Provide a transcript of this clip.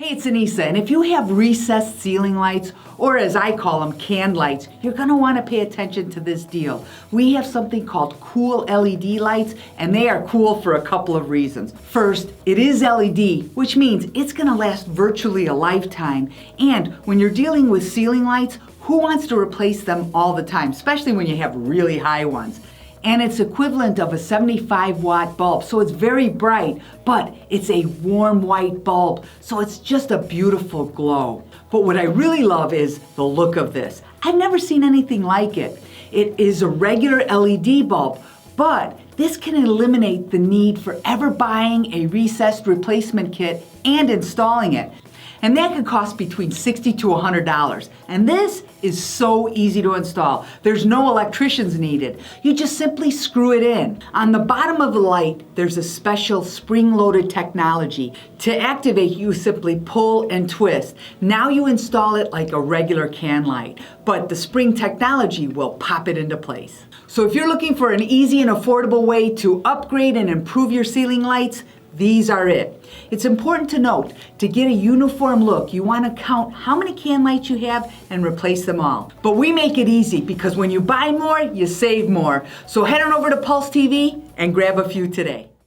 Hey, it's Anissa, and if you have recessed ceiling lights, or as I call them, can lights, you're going to want to pay attention to this deal. We have something called CooLED lights, and they are cool for a couple of reasons. First, it is LED, which means it's going to last virtually a lifetime. And when you're dealing with ceiling lights, who wants to replace them all the time, especially when you have really high ones? And it's equivalent of a 75-watt bulb, so it's very bright, but it's a warm white bulb, so it's just a beautiful glow. But what I really love is the look of this. I've never seen anything like it. It is a regular LED bulb, but this can eliminate the need for ever buying a recessed replacement kit and installing it. And that could cost between $60 to $100. And this is so easy to install. There's no electricians needed. You just simply screw it in. On the bottom of the light, there's a special spring-loaded technology. To activate, you simply pull and twist. Now you install it like a regular can light, but the spring technology will pop it into place. So if you're looking for an easy and affordable way to upgrade and improve your ceiling lights, these are it. It's important to note, to get a uniform look, you want to count how many can lights you have and replace them all. But we make it easy because when you buy more, you save more. So head on over to Pulse TV and grab a few today.